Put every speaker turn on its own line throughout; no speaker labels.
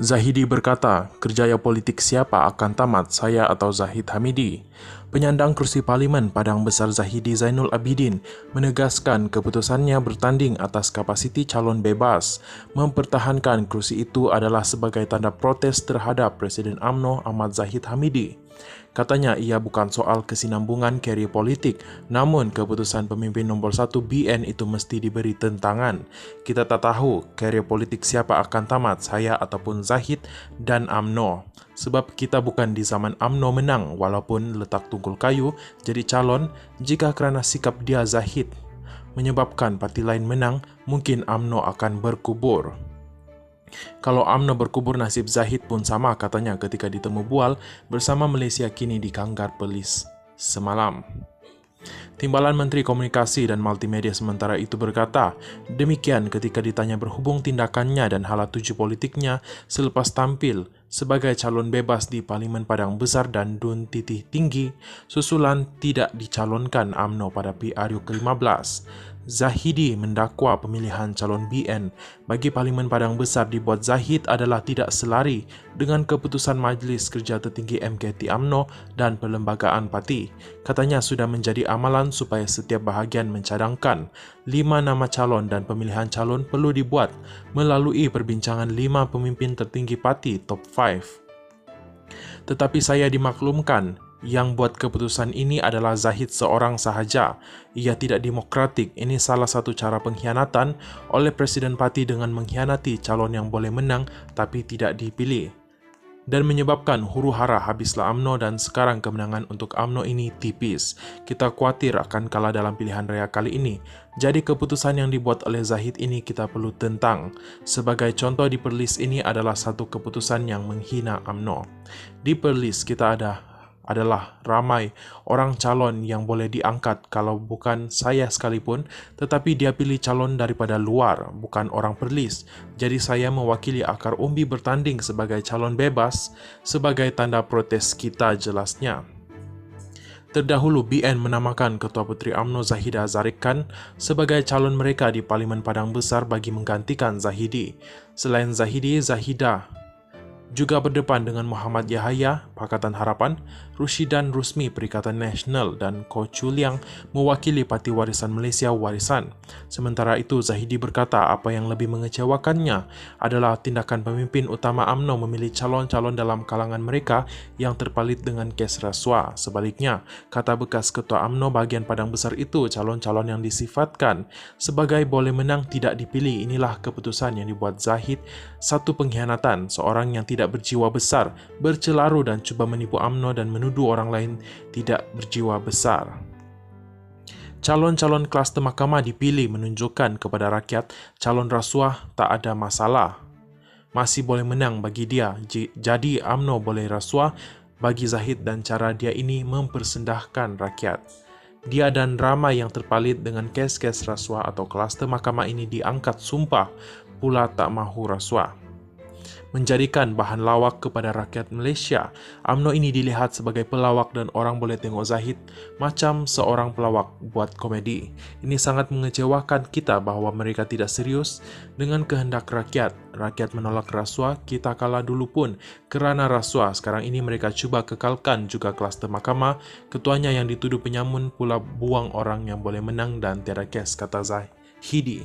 Zahidi berkata, kerjaya politik siapa akan tamat, saya atau Zahid Hamidi? Penyandang kursi Parlimen Padang Besar Zahidi Zainul Abidin menegaskan keputusannya bertanding atas kapasiti calon bebas. Mempertahankan kursi itu adalah sebagai tanda protes terhadap Presiden UMNO Ahmad Zahid Hamidi. Katanya ia bukan soal kesinambungan karier politik, namun keputusan pemimpin nombor 1 BN itu mesti diberi tentangan. Kita tak tahu karier politik siapa akan tamat, saya ataupun Zahid dan UMNO. Sebab kita bukan di zaman UMNO menang walaupun letak tunggul kayu jadi calon. Jika kerana sikap dia Zahid menyebabkan parti lain menang, mungkin UMNO akan berkubur. Kalau UMNO berkubur, nasib Zahid pun sama, katanya ketika ditemu Bual bersama Malaysia kini di Kanggar Perlis semalam. Timbalan Menteri Komunikasi dan Multimedia sementara itu berkata demikian ketika ditanya berhubung tindakannya dan hala tuju politiknya selepas tampil sebagai calon bebas di Parlimen Padang Besar dan Dun Titih Tinggi susulan tidak dicalonkan UMNO pada PRU ke-15. Zahidi mendakwa pemilihan calon BN bagi Parlimen Padang Besar dibuat Zahid adalah tidak selari dengan keputusan Majlis Kerja Tertinggi MKT UMNO dan Perlembagaan Parti. Katanya sudah menjadi amalan supaya setiap bahagian mencadangkan 5 nama calon dan pemilihan calon perlu dibuat melalui perbincangan 5 pemimpin tertinggi parti top 5. Tetapi saya dimaklumkan yang buat keputusan ini adalah Zahid seorang sahaja. Ia tidak demokratik. Ini salah satu cara pengkhianatan oleh Presiden Parti dengan mengkhianati calon yang boleh menang tapi tidak dipilih. Dan menyebabkan huru-hara habislah UMNO dan sekarang kemenangan untuk UMNO ini tipis. Kita khawatir akan kalah dalam pilihan raya kali ini. Jadi keputusan yang dibuat oleh Zahid ini kita perlu tentang. Sebagai contoh di Perlis ini adalah satu keputusan yang menghina UMNO. Di Perlis kita adalah ramai orang calon yang boleh diangkat kalau bukan saya sekalipun, tetapi dia pilih calon daripada luar, bukan orang Perlis. Jadi saya mewakili akar umbi bertanding sebagai calon bebas sebagai tanda protes kita, jelasnya. Terdahulu BN menamakan Ketua Puteri UMNO Zahidah Zarek Khan sebagai calon mereka di Parlimen Padang Besar bagi menggantikan Zahidi. Selain Zahidi, Zahidah juga berdepan dengan Muhammad Yahaya, Pakatan Harapan, Rushidan Rusmi, Perikatan Nasional dan Ko Chuliang mewakili Parti Warisan Malaysia Warisan. Sementara itu, Zahidi berkata apa yang lebih mengecewakannya adalah tindakan pemimpin utama UMNO memilih calon-calon dalam kalangan mereka yang terpalit dengan kes rasuah. Sebaliknya, kata bekas Ketua UMNO bahagian Padang Besar itu, calon-calon yang disifatkan sebagai boleh menang tidak dipilih. Inilah keputusan yang dibuat Zahid, satu pengkhianatan, seorang yang tidak berjiwa besar, bercelaru dan cuba menipu UMNO dan menuduh orang lain tidak berjiwa besar. Calon-calon kluster mahkamah dipilih menunjukkan kepada rakyat calon rasuah tak ada masalah. Masih boleh menang bagi dia. Jadi UMNO boleh rasuah bagi Zahid dan cara dia ini mempersendahkan rakyat. Dia dan ramai yang terpalit dengan kes-kes rasuah atau kluster mahkamah ini diangkat sumpah pula tak mahu rasuah. Menjadikan bahan lawak kepada rakyat Malaysia. UMNO ini dilihat sebagai pelawak dan orang boleh tengok Zahid macam seorang pelawak buat komedi. Ini sangat mengecewakan kita bahawa mereka tidak serius dengan kehendak rakyat. Rakyat menolak rasuah, kita kalah dulu pun kerana rasuah. Sekarang ini mereka cuba kekalkan juga kluster mahkamah. Ketuanya yang dituduh penyamun pula buang orang yang boleh menang dan tiada kes, kata Zahidi.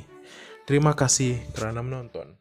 Terima kasih kerana menonton.